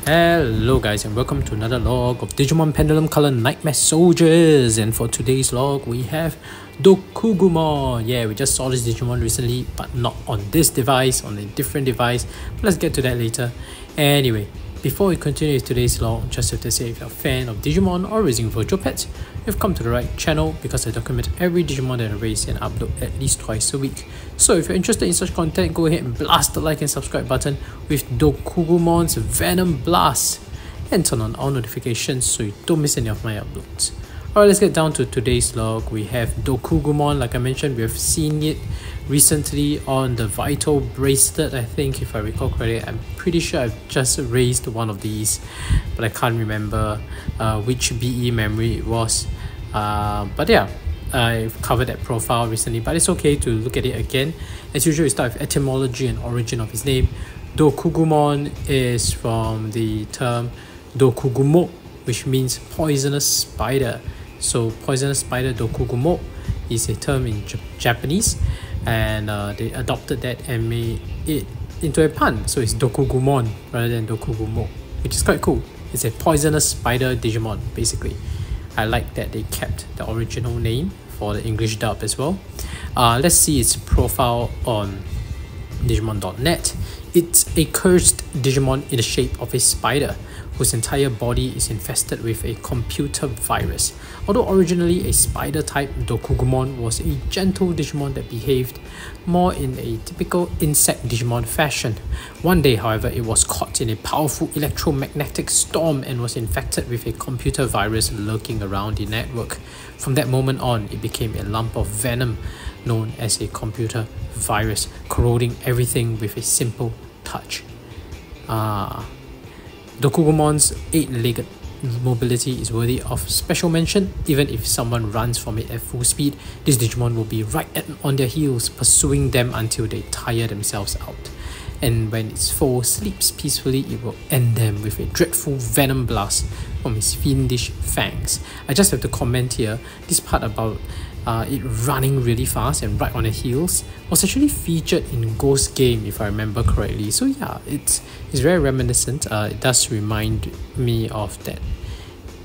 Hello guys, and welcome to another log of Digimon Pendulum Color Nightmare Soldiers. And for today's log we have Dokugumon. Yeah, we just saw this Digimon recently, but not on this device, on a different device, but let's get to that later. Anyway, before we continue with today's log, just have to say, if you're a fan of Digimon or raising virtual pets, you've come to the right channel, because I document every Digimon that I raise and upload at least twice a week. So if you're interested in such content, go ahead and blast the like and subscribe button with Dokugumon's Venom Blast, and turn on all notifications so you don't miss any of my uploads. Alright, let's get down to today's log. We have Dokugumon. Like I mentioned, we have seen it recently on the Vital Bracelet, I think, if I recall correctly. I'm pretty sure I've just raised one of these, but I can't remember which BE memory it was. But yeah, I've covered that profile recently, but it's okay to look at it again. As usual, we start with etymology and origin of his name. Dokugumon is from the term Dokugumon, which means poisonous spider. So poisonous spider Dokugumo is a term in Japanese, and they adopted that and made it into a pun. So it's Dokugumon rather than Dokugumo, which is quite cool. It's a poisonous spider Digimon, basically. I like that they kept the original name for the English dub as well. Let's see its profile on Digimon.net. It's a cursed Digimon in the shape of a spider, whose entire body is infested with a computer virus. Although originally a spider type, Dokugumon was a gentle Digimon that behaved more in a typical insect Digimon fashion. One day, however, it was caught in a powerful electromagnetic storm and was infected with a computer virus lurking around the network. From that moment on, it became a lump of venom known as a computer virus, corroding everything with a simple touch. Dokugumon's 8-legged mobility is worthy of special mention. Even if someone runs from it at full speed, this Digimon will be right on their heels, pursuing them until they tire themselves out. And when its foe sleeps peacefully, it will end them with a dreadful venom blast from its fiendish fangs. I just have to comment here, this part about it running really fast and right on the heels was actually featured in Ghost Game, if I remember correctly. So yeah, it's very reminiscent. It does remind me of that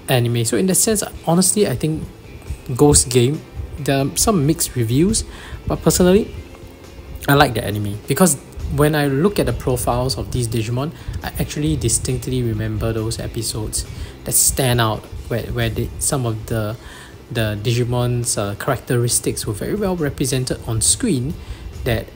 anime. So in that sense, honestly, I think Ghost Game, there are some mixed reviews, but personally, I like the anime, because when I look at the profiles of these Digimon, I actually distinctly remember those episodes that stand out, where some of the Digimon's characteristics were very well represented on screen. That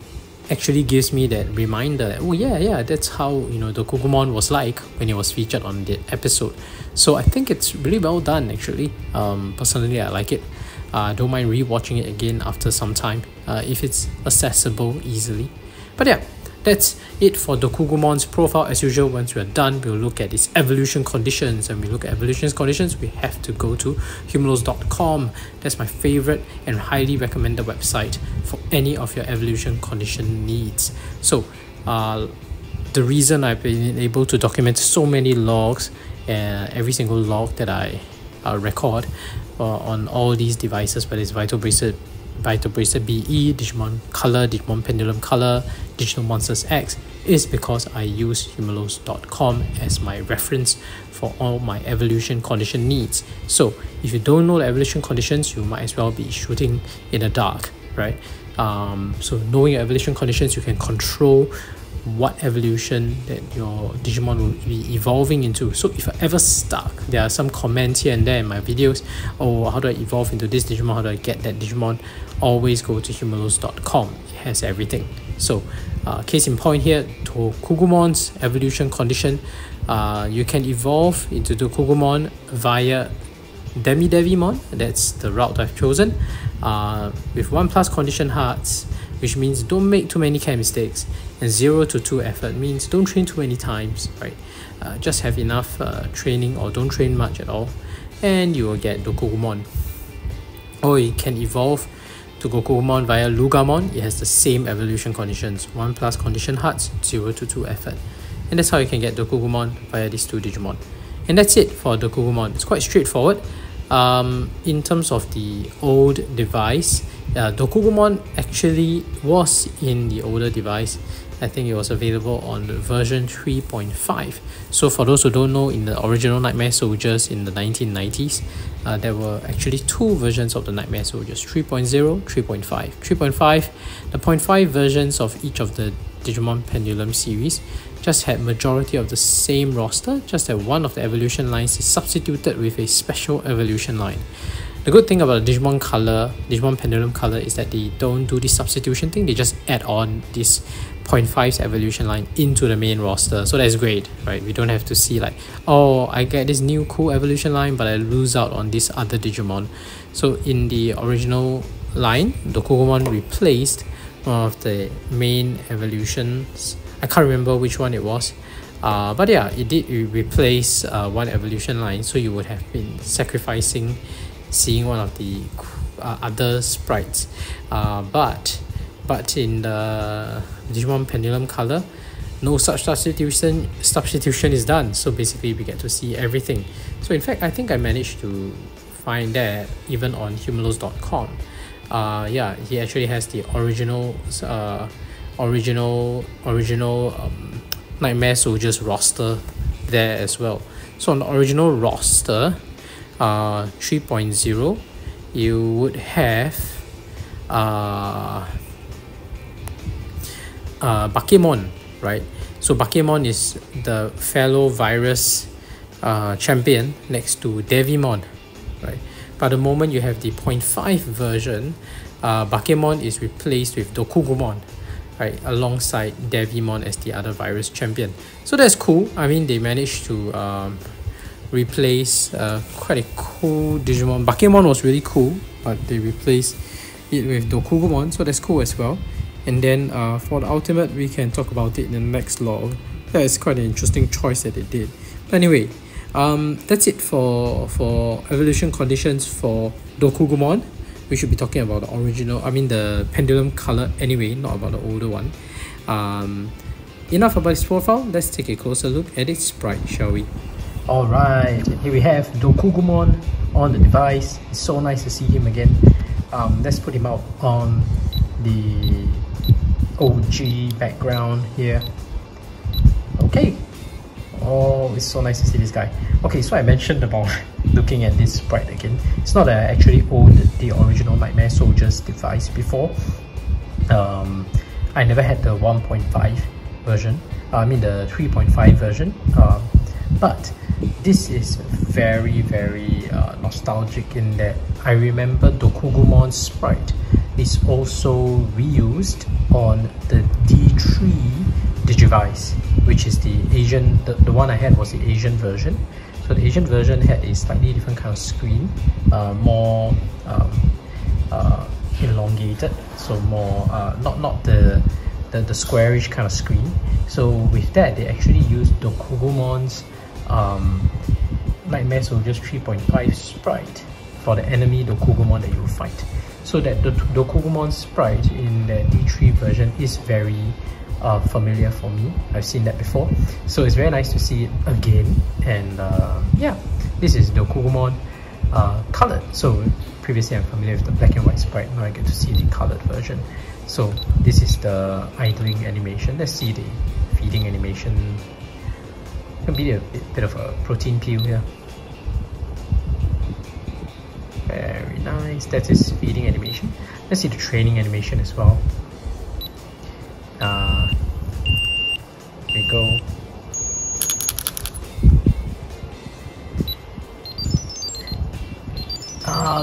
actually gives me that reminder that, oh yeah, that's how, you know, Dokugumon was like when it was featured on the episode. So I think it's really well done, actually. Personally, I like it. Don't mind rewatching it again after some time, if it's accessible easily. But yeah, that's it for Dokugumon's profile. As usual, once we're done, we'll look at its evolution conditions. And we look at evolution conditions, we have to go to humalos.com. That's my favorite and highly recommended website for any of your evolution condition needs. So the reason I've been able to document so many logs, every single log that I record on all these devices, whether it's Vital Bracelet BE, Digimon Color, Digimon Pendulum Color, Digital Monsters X, is because I use humalos.com as my reference for all my evolution condition needs. So if you don't know the evolution conditions, you might as well be shooting in the dark, right? So knowing your evolution conditions, you can control what evolution that your Digimon will be evolving into. So if you're ever stuck, there are some comments here and there in my videos, oh, how do I evolve into this Digimon, how do I get that Digimon? Always go to humalos.com. It has everything. So case in point here, Dokugumon's evolution condition, you can evolve into Dokugumon via Demi-Devimon. That's the route I've chosen, with 1+ condition hearts, which means don't make too many chem mistakes, and 0 to 2 effort means don't train too many times, right? Just have enough training, or don't train much at all, and you will get Dokugumon. Or you can evolve to Dokugumon via Lugamon. It has the same evolution conditions, 1+ condition hearts, 0 to 2 effort, and that's how you can get Dokugumon via these two Digimon. And that's it for Dokugumon. It's quite straightforward. In terms of the old device, Dokugumon actually was in the older device. I think it was available on version 3.5. So for those who don't know, in the original Nightmare Soldiers in the 1990s, there were actually two versions of the Nightmare Soldiers, 3.0, 3.5. 3.5, the 0.5 versions of each of the Digimon Pendulum series just had majority of the same roster, just that one of the evolution lines is substituted with a special evolution line. The good thing about the Digimon Color, Digimon Pendulum Color, is that they don't do this substitution thing. They just add on this 0.5's evolution line into the main roster. So that's great, right? We don't have to see like, oh, I get this new cool evolution line, but I lose out on this other Digimon. So in the original line, Dokugumon replaced one of the main evolutions. I can't remember which one it was. But yeah, it did replace one evolution line. So you would have been sacrificing seeing one of the other sprites, but in the Digimon Pendulum Color, no such substitution is done. So basically we get to see everything. So in fact, I think I managed to find that even on Humalos.com. Yeah, he actually has the original Nightmare Soldiers roster there as well. So on the original roster, 3.0, you would have Bakemon, right? So Bakemon is the fellow virus champion next to Devimon, right? But the moment you have the 0.5 version, Bakemon is replaced with Dokugumon, right, alongside Devimon as the other virus champion. So that's cool. I mean, they managed to replace quite a cool Digimon. Bakemon was really cool, but they replaced it with Dokugumon, so that's cool as well. And then for the ultimate, we can talk about it in the next log. That is quite an interesting choice that they did. But anyway, that's it for evolution conditions for Dokugumon. We should be talking about the original, I mean the Pendulum Color anyway, not about the older one. Enough about its profile. Let's take a closer look at its sprite, shall we? Alright, here we have Dokugumon on the device. It's so nice to see him again. Let's put him out on the OG background here. Okay. Oh, it's so nice to see this guy. Okay, so I mentioned about looking at this sprite again. It's not that I actually owned the original Nightmare Soldiers device before. I never had the 1.5 version. I mean the 3.5 version. But this is very nostalgic in that I remember Dokugumon's sprite is also reused on the D3 Digivice, which is the Asian, the one I had was the Asian version. So the Asian version had a slightly different kind of screen, more elongated, so more not the squarish kind of screen. So with that, they actually used Dokugumon's Nightmare Soldiers 3.5 sprite for the enemy Dokugumon that you will fight. So that the Dokugumon sprite in the D3 version is very familiar for me. I've seen that before, so it's very nice to see it again. And yeah, this is Dokugumon colored. So previously I'm familiar with the black and white sprite, now I get to see the colored version. So this is the idling animation. Let's see the feeding animation. Can be a bit of a protein peel here. Very nice. That is feeding animation. Let's see the training animation as well. Here we go.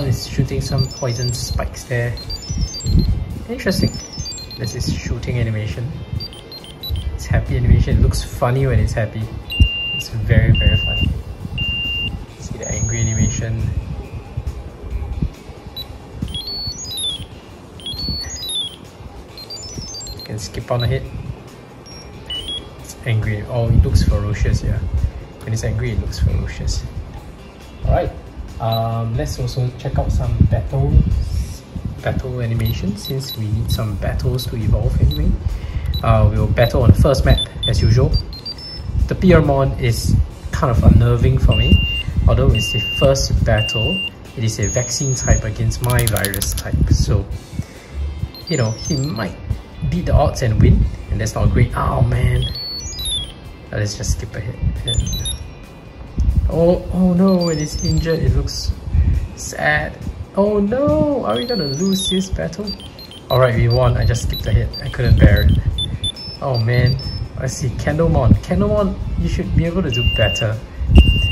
It's shooting some poison spikes there. Interesting. This is shooting animation. It's happy animation. It looks funny when it's happy. It's very funny. See the angry animation. You can skip on ahead. It's angry. Oh, it looks ferocious, yeah. When it's angry, it looks ferocious. Alright. Let's also check out some battle animation, since we need some battles to evolve anyway. We'll battle on the first map as usual. The Piermon is kind of unnerving for me. Although it's the first battle, it is a vaccine type against my virus type. So you know, he might beat the odds and win, and that's not great. Oh man. Let's just skip ahead. And oh no, it is injured. It looks sad. Oh no, are we gonna lose this battle? Alright, we won. I just skipped ahead. I couldn't bear it. Oh man. Let's see, Candlemon. Candlemon, you should be able to do better.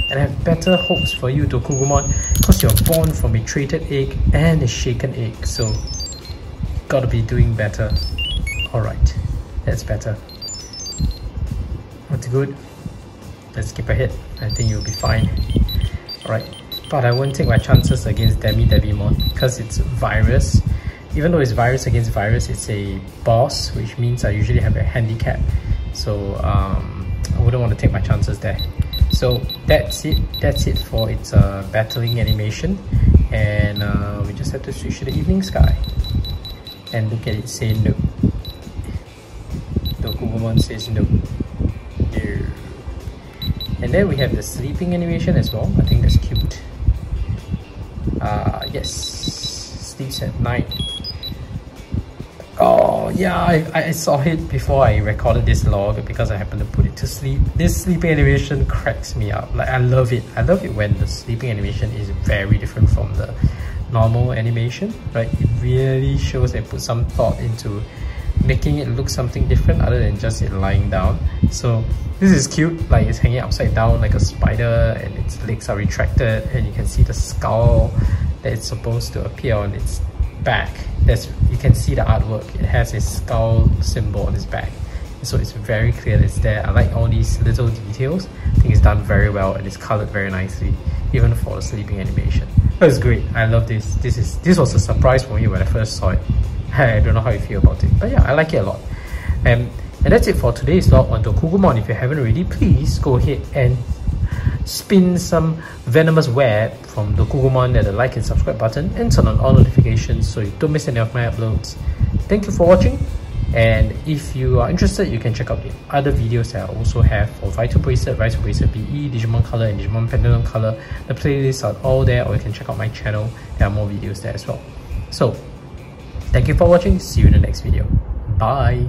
And I have better hopes for you, Dokugumon, because you're born from a traded egg and a shaken egg. So, you gotta be doing better. Alright, that's better. That's good. Let's skip ahead. I think you'll be fine. Alright, but I won't take my chances against Digimon because it's virus. Even though it's virus against virus, it's a boss, which means I usually have a handicap. So I wouldn't want to take my chances there. So that's it. That's it for its battling animation. And we just have to switch to the evening sky. And look at it say no. Dokugumon says no. And then we have the sleeping animation as well. I think that's cute. Yes, sleeps at night. Oh yeah, I saw it before I recorded this log because I happened to put it to sleep. This sleeping animation cracks me up. Like, I love it. I love it when the sleeping animation is very different from the normal animation, right? It really shows they put some thought into making it look something different other than just it lying down. So this is cute, like it's hanging upside down like a spider and its legs are retracted and you can see the skull that it's supposed to appear on its back. You can see the artwork. It has a skull symbol on its back. So it's very clear that it's there. I like all these little details. I think it's done very well and it's colored very nicely, even for the sleeping animation. That's great. I love this. This was a surprise for me when I first saw it. I don't know how you feel about it, but yeah, I like it a lot. And that's it for today's vlog on Dokugumon. If you haven't already, please go ahead and spin some venomous web from Dokugumon at the like and subscribe button and turn on all notifications so you don't miss any of my uploads. Thank you for watching, and if you are interested, you can check out the other videos that I also have for Vital Bracelet BE, Digimon Color and Digimon Pendulum Color. The playlists are all there, or you can check out my channel. There are more videos there as well. So thank you for watching. See you in the next video. Bye.